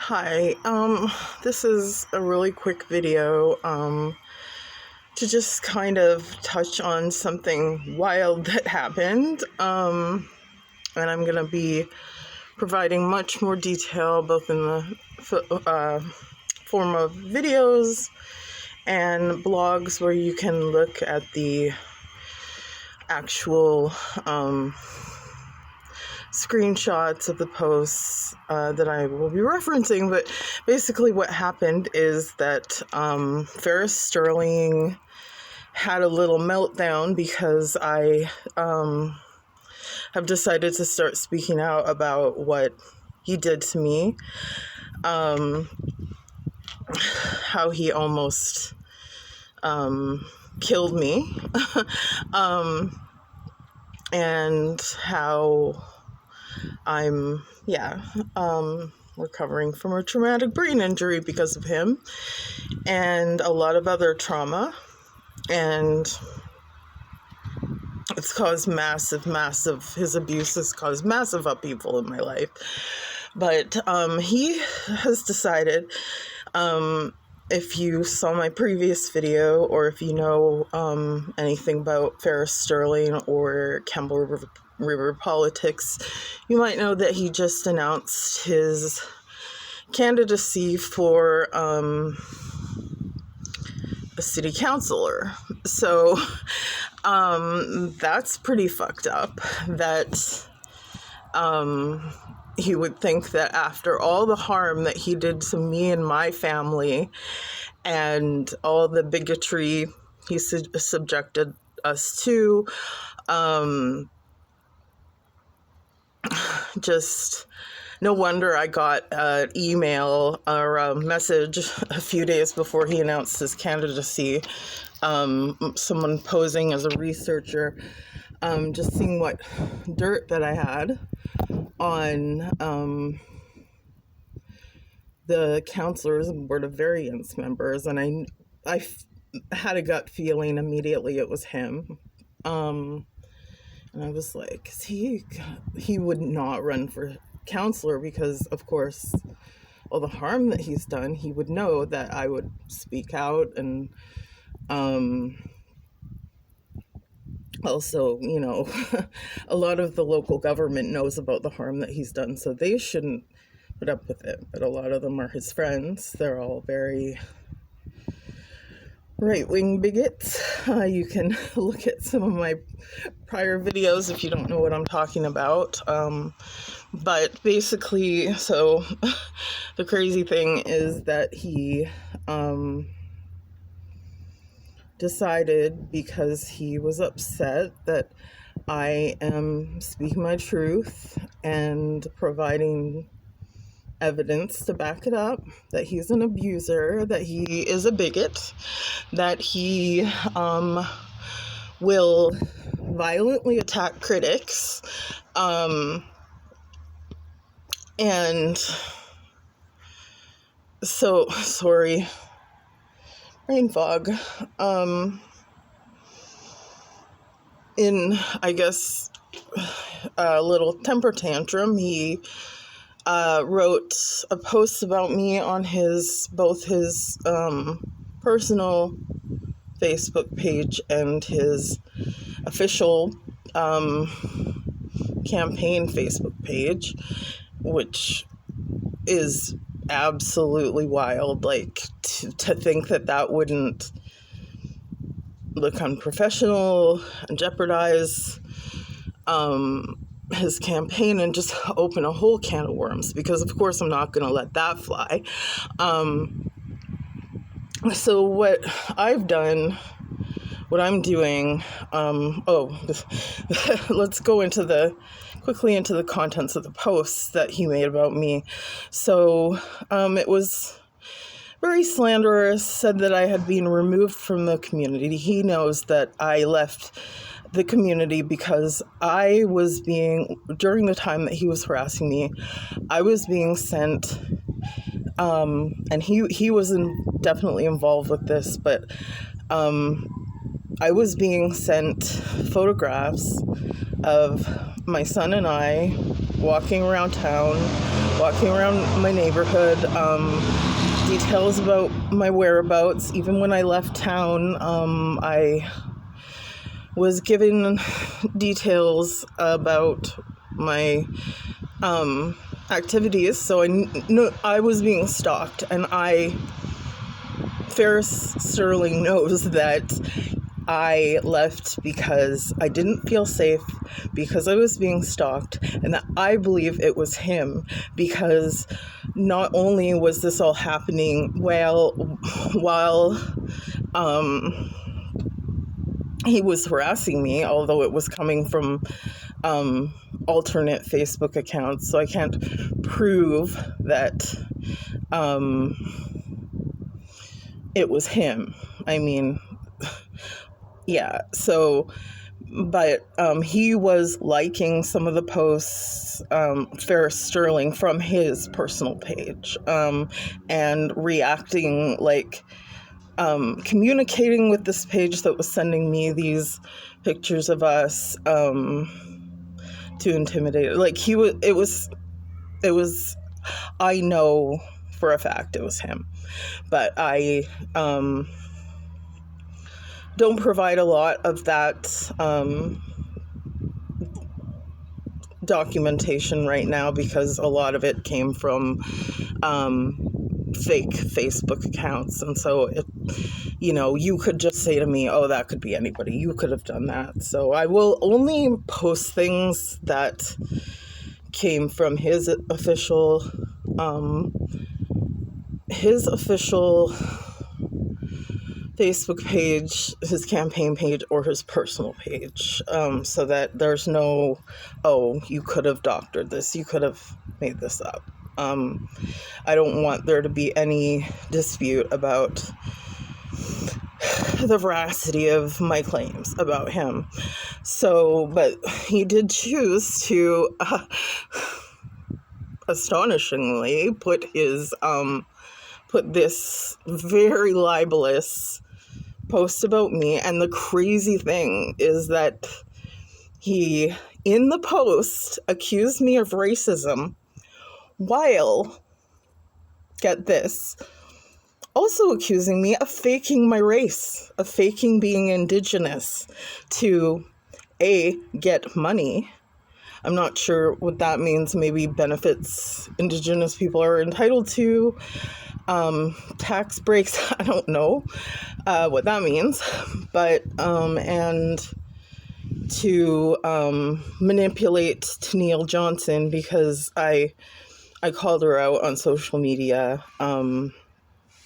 Hi, this is a really quick video, to just kind of touch on something wild that happened, and I'm going to be providing much more detail, both in the form of videos and blogs where you can look at the actual, screenshots of the posts that I will be referencing. But basically what happened is that FERRIS STIRLING had a little meltdown because I have decided to start speaking out about what he did to me, how he almost killed me, and how I'm recovering from a traumatic brain injury because of him and a lot of other trauma, and it's caused his abuse has caused massive upheaval in my life. But he has decided, if you saw my previous video, or if you know anything about FERRIS STIRLING or Campbell River politics, you might know that he just announced his candidacy for a city councilor. So that's pretty fucked up that he would think that after all the harm that he did to me and my family and all the bigotry he subjected us to, just no wonder I got an email or a message a few days before he announced his candidacy, someone posing as a researcher, just seeing what dirt that I had on the counselors and Board of Variance members, and I had a gut feeling immediately it was him. And I was like, he would not run for counselor because, of course, all the harm that he's done, he would know that I would speak out. And also, a lot of the local government knows about the harm that he's done, so they shouldn't put up with it. But a lot of them are his friends. They're all very right-wing bigots. You can look at some of my prior videos if you don't know what I'm talking about. But basically, so the crazy thing is that he decided, because he was upset that I am speaking my truth and providing evidence to back it up, that he's an abuser, that he is a bigot, that he will violently attack critics, and so, sorry, brain fog, in, I guess, a little temper tantrum, he wrote a post about me on both his personal Facebook page and his official campaign Facebook page, which is absolutely wild. Like, to think that wouldn't look unprofessional and jeopardize his campaign and just open a whole can of worms, because of course I'm not going to let that fly. So what I'm doing, let's go quickly into the contents of the posts that he made about me. So it was very slanderous, said that I had been removed from the community. He knows that I left the community because during the time that he was harassing me, I was being sent, and he was definitely involved with this, but I was being sent photographs of my son and I walking around town walking around my neighborhood, details about my whereabouts. Even when I left town, I was given details about my activities, so I was being stalked, and FERRIS Sterling knows that I left because I didn't feel safe, because I was being stalked, and that I believe it was him, because not only was this all happening while he was harassing me, although it was coming from alternate Facebook accounts, so I can't prove that it was him. I mean, yeah, so, but he was liking some of the posts, FERRIS Sterling, from his personal page, and reacting, like, communicating with this page that was sending me these pictures of us, to intimidate. Like, it was, I know for a fact it was him, but I, don't provide a lot of that documentation right now, because a lot of it came from fake Facebook accounts, and so you could just say to me, oh, that could be anybody, you could have done that. So I will only post things that came from his official Facebook page, his campaign page, or his personal page, so that there's no, oh, you could have doctored this, you could have made this up. I don't want there to be any dispute about the veracity of my claims about him. So, but he did choose to, astonishingly, put this very libelous post about me. And the crazy thing is that he, in the post, accused me of racism while, get this, also accusing me of faking my race, of faking being Indigenous to, get money. I'm not sure what that means. Maybe benefits Indigenous people are entitled to, tax breaks. I don't know what that means, but and to manipulate Tanille Johnson, because I called her out on social media.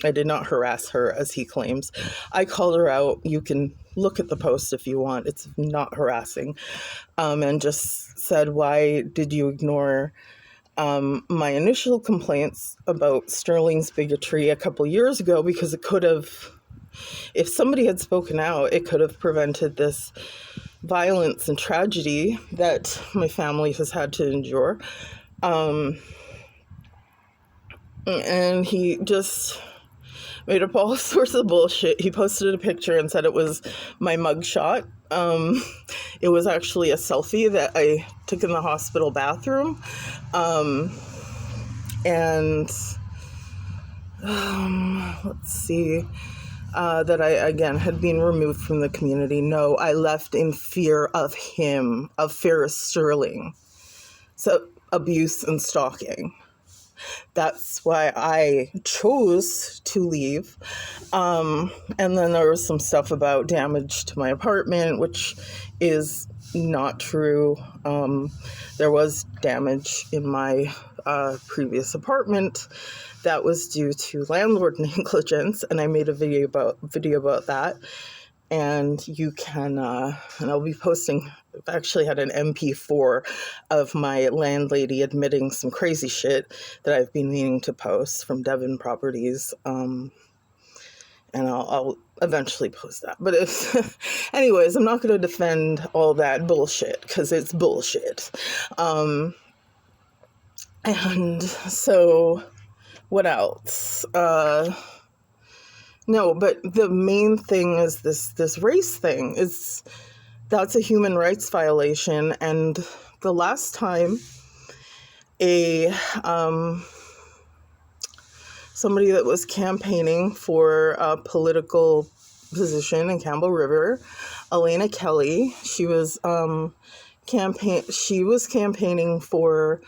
I did not harass her, as he claims. I called her out. You can look at the post if you want. It's not harassing. And just said, why did you ignore my initial complaints about Sterling's bigotry a couple years ago? Because it could have, if somebody had spoken out, it could have prevented this violence and tragedy that my family has had to endure. And he just made up all sorts of bullshit. He posted a picture and said it was my mugshot. It was actually a selfie that I took in the hospital bathroom. Let's see, that I, again, had been removed from the community. No, I left in fear of him, of FERRIS Sterling. So, abuse and stalking. That's why I chose to leave. And then there was some stuff about damage to my apartment, which is not true. There was damage in my previous apartment that was due to landlord negligence, and I made a video about that. And you can, and I'll be posting, I've actually had an MP4 of my landlady admitting some crazy shit that I've been meaning to post from Devon Properties. And I'll eventually post that. But anyways, I'm not going to defend all that bullshit, because it's bullshit. And so, what else? No, but the main thing is this race thing. That's a human rights violation. And the last time a somebody that was campaigning for a political position in Campbell River, Elena Kelly. She was campaigning for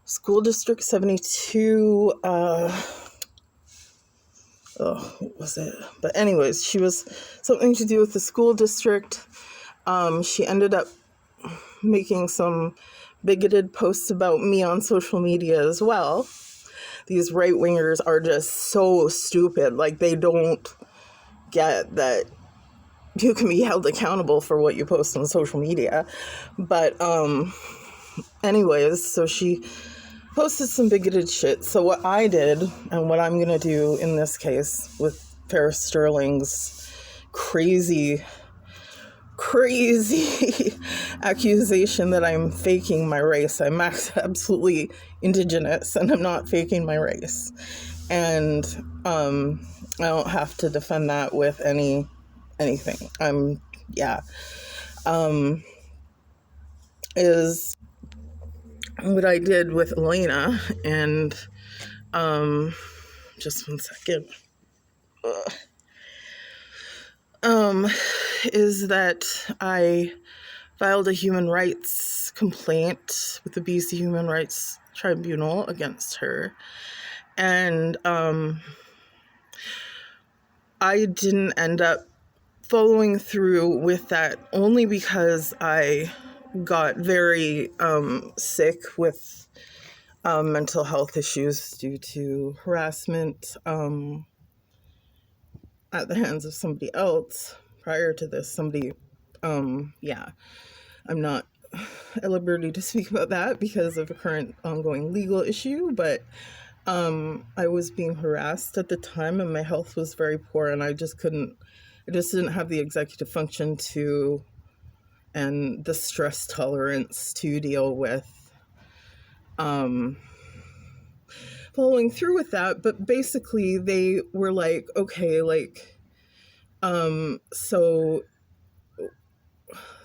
School District 72. What was it? But anyways, she was something to do with the school district. She ended up making some bigoted posts about me on social media as well. These right-wingers are just so stupid. Like, they don't get that you can be held accountable for what you post on social media. But anyways, so she posted some bigoted shit. So what I did, and what I'm going to do in this case with FERRIS Sterling's crazy accusation that I'm faking my race. I'm absolutely indigenous and I'm not faking my race. And I don't have to defend that with anything. Is what I did with Elena, and just one second. Is that I filed a human rights complaint with the BC Human Rights Tribunal against her. And I didn't end up following through with that only because I got very sick with mental health issues due to harassment at the hands of somebody else. Prior to this, I'm not at liberty to speak about that because of a current ongoing legal issue, but I was being harassed at the time and my health was very poor, and I just didn't have the executive function and the stress tolerance to deal with following through with that. But basically they were like, okay, so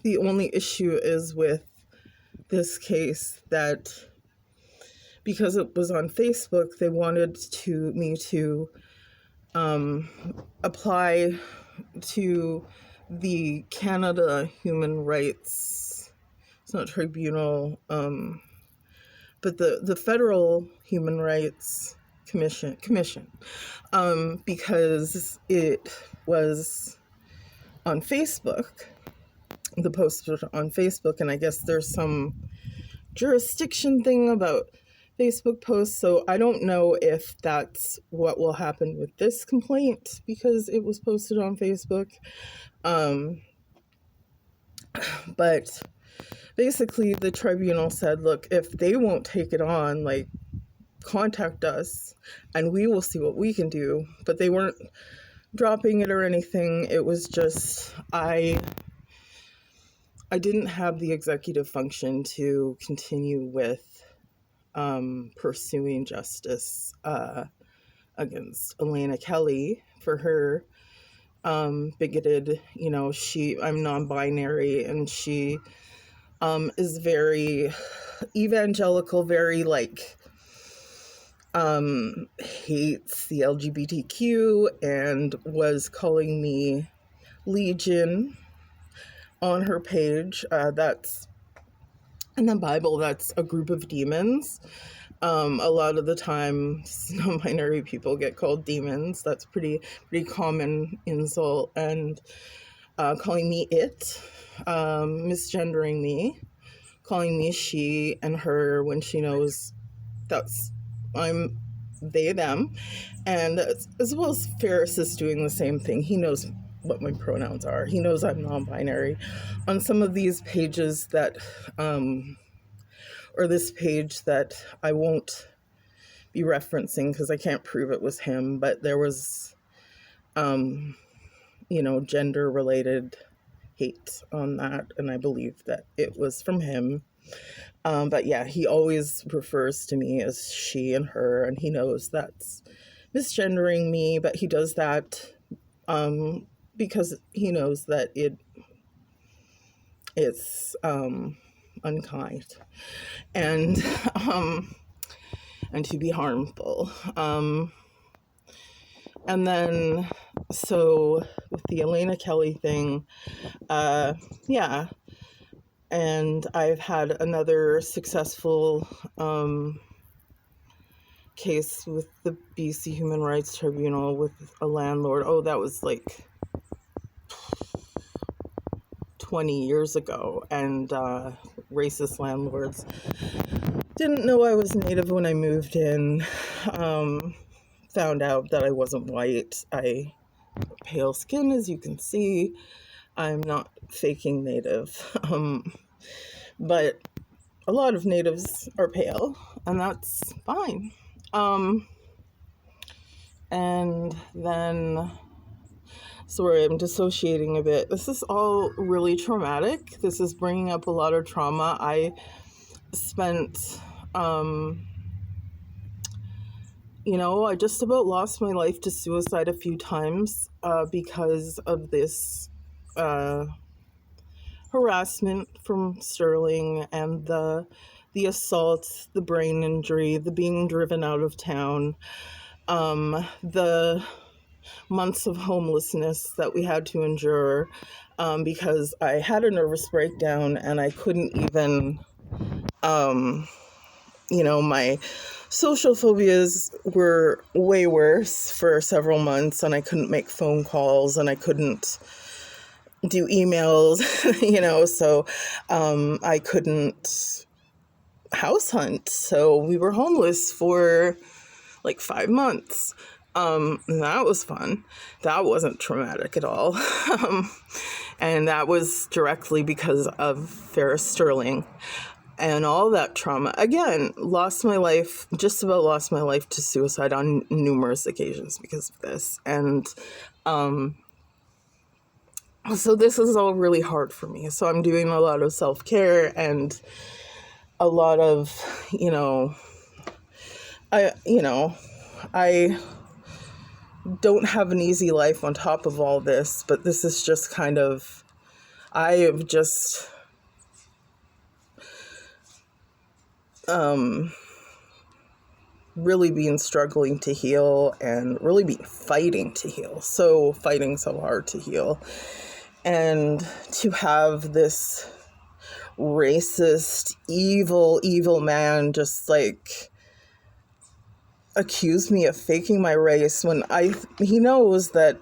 the only issue is with this case that because it was on Facebook, they wanted me to apply to the Canada Human Rights, it's not tribunal, but the Federal Human Rights Commission, because it was on Facebook. The post was on Facebook, and I guess there's some jurisdiction thing about Facebook posts, so I don't know if that's what will happen with this complaint because it was posted on Facebook. But basically the tribunal said, look, if they won't take it on, contact us and we will see what we can do. But they weren't dropping it or anything. It was just I didn't have the executive function to continue with pursuing justice against Elena Kelly for her bigoted, I'm non-binary, and she is very evangelical, very hates the LGBTQ, and was calling me Legion on her page. That's in the Bible, that's a group of demons. A lot of the time, non-binary people get called demons. That's pretty common insult. And calling me it, misgendering me, calling me she and her when she knows I'm they, them. And as well as FERRIS is doing the same thing. He knows what my pronouns are. He knows I'm non-binary. On some of these pages that, or this page that I won't be referencing because I can't prove it was him, but there was, gender-related hate on that, and I believe that it was from him. But yeah, he always refers to me as she and her, and he knows that's misgendering me, but he does that because he knows that it's unkind, and to be harmful. And then, so with the Elena Kelly thing, yeah, and I've had another successful case with the BC Human Rights Tribunal with a landlord. Oh, that was like 20 years ago, and racist landlords didn't know I was Native when I moved in. Found out that I wasn't white. I have pale skin, as you can see. I'm not faking Native. But a lot of Natives are pale, and that's fine. And then, sorry, I'm dissociating a bit. This is all really traumatic. This is bringing up a lot of trauma. I spent, I just about lost my life to suicide a few times because of this harassment from Sterling, and the assault, the brain injury, the being driven out of town, the months of homelessness that we had to endure because I had a nervous breakdown and I couldn't even, my social phobias were way worse for several months, and I couldn't make phone calls and I couldn't do emails, so I couldn't house hunt. So we were homeless for like 5 months. And that was fun. That wasn't traumatic at all. And that was directly because of FERRIS Sterling and all that trauma. Again, just about lost my life to suicide on numerous occasions because of this. And so this is all really hard for me. So I'm doing a lot of self-care and a lot of, I don't have an easy life on top of all this, but this is just kind of, I have just really been struggling to heal and really been fighting to heal. So fighting so hard to heal. And to have this racist, evil man just like accuse me of faking my race when he knows that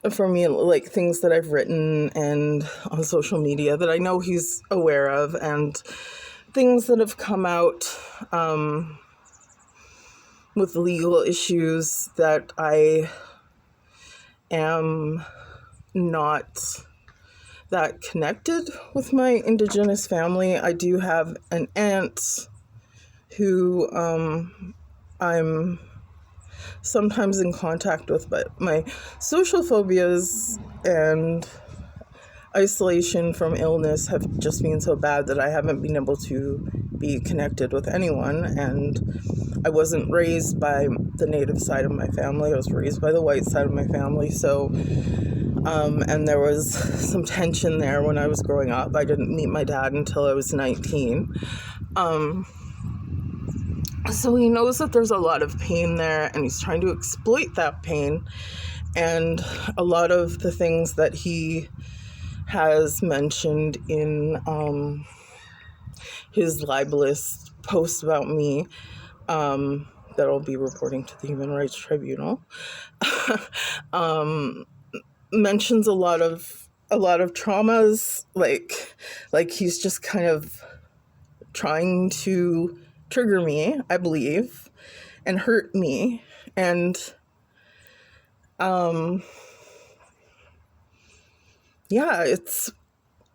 for me, like things that I've written and on social media that I know he's aware of, and things that have come out with legal issues that I am not that connected with my Indigenous family. I do have an aunt who I'm sometimes in contact with, but my social phobias and isolation from illness have just been so bad that I haven't been able to be connected with anyone. And I wasn't raised by the Native side of my family. I was raised by the white side of my family. So, and there was some tension there when I was growing up. I didn't meet my dad until I was 19. So he knows that there's a lot of pain there, and he's trying to exploit that pain. And a lot of the things that he has mentioned in his libelous post about me that I'll be reporting to the Human Rights Tribunal mentions a lot of traumas, like he's just kind of trying to trigger me, I believe, and hurt me. And yeah, it's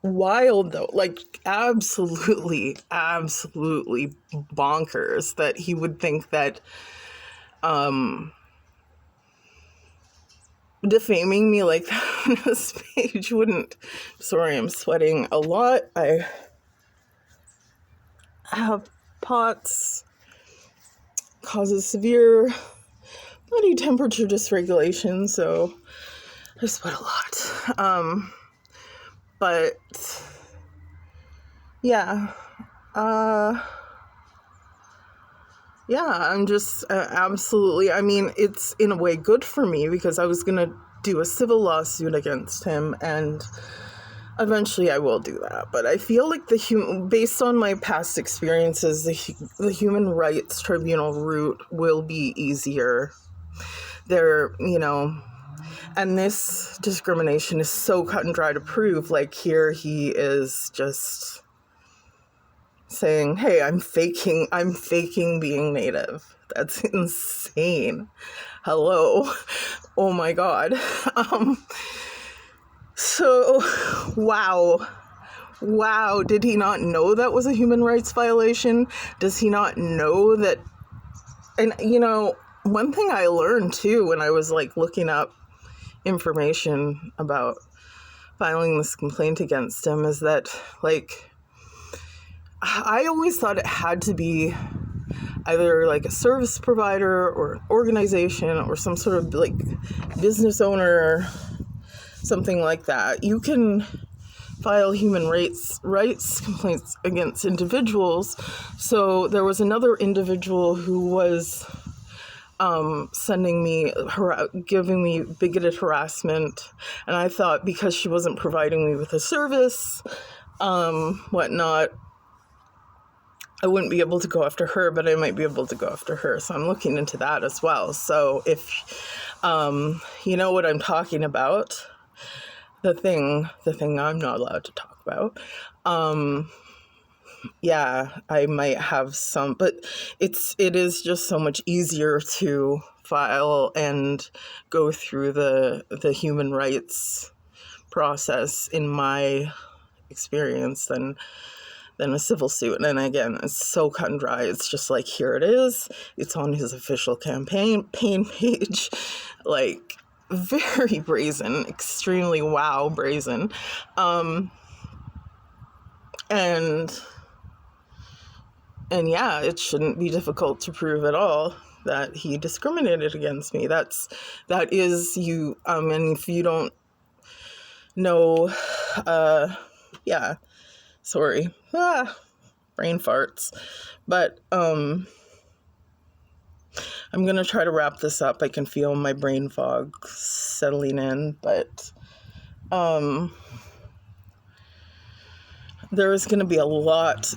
wild though, like absolutely bonkers that he would think that defaming me like that on this page wouldn't. Sorry, I'm sweating a lot. I have POTS, causes severe body temperature dysregulation, so I sweat a lot. But yeah. Yeah, I'm just absolutely, I mean, it's in a way good for me because I was going to do a civil lawsuit against him, and eventually I will do that. But I feel like based on my past experiences, the Human Rights Tribunal route will be easier. There, and this discrimination is so cut and dry to prove. Like, here he is just saying, hey, I'm faking being Native. That's insane. Hello. Oh my God. So, wow. Did he not know that was a human rights violation? Does he not know that? And, one thing I learned too when I was like looking up information about filing this complaint against him is that, like, I always thought it had to be either like a service provider or an organization or some sort of like business owner, something like that. You can file human rights complaints against individuals. So there was another individual who was giving me bigoted harassment, and I thought because she wasn't providing me with a service, whatnot, I wouldn't be able to go after her, but I might be able to go after her. So I'm looking into that as well. So if you know what I'm talking about, the thing I'm not allowed to talk about, yeah, I might have some, but it is just so much easier to file and go through the human rights process in my experience than a civil suit. And again, it's so cut and dry. It's just like, here it is. It's on his official campaign page, like very brazen, extremely brazen. And yeah, it shouldn't be difficult to prove at all that he discriminated against me. That is you. And if you don't know, yeah, sorry, brain farts. But I'm gonna try to wrap this up. I can feel my brain fog settling in, but there is gonna be a lot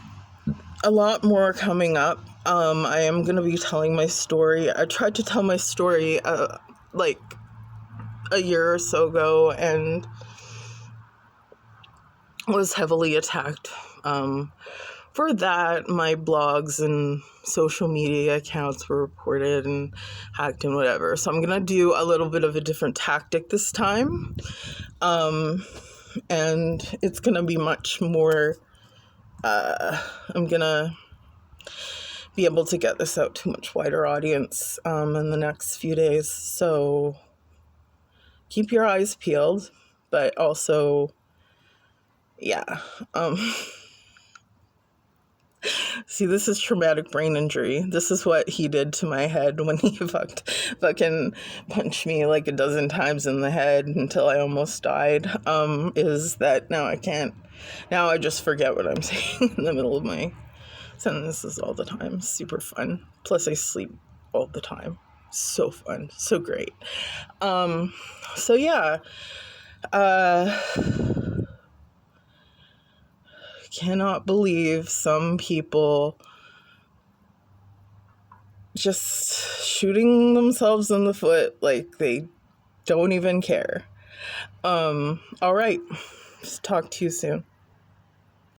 more coming up. I am going to be telling my story. I tried to tell my story like a year or so ago and was heavily attacked. For that, my blogs and social media accounts were reported and hacked and whatever. So I'm going to do a little bit of a different tactic this time. And it's going to be much more... I'm going to be able to get this out to a much wider audience in the next few days. So keep your eyes peeled, but also, yeah. See, this is traumatic brain injury. This is what he did to my head when he fucking punched me like a dozen times in the head until I almost died. Is that now I just forget what I'm saying in the middle of my sentences all the time. Super fun. Plus I sleep all the time. So fun. So great. So yeah. Cannot believe some people just shooting themselves in the foot like they don't even care. All right. Talk to you soon.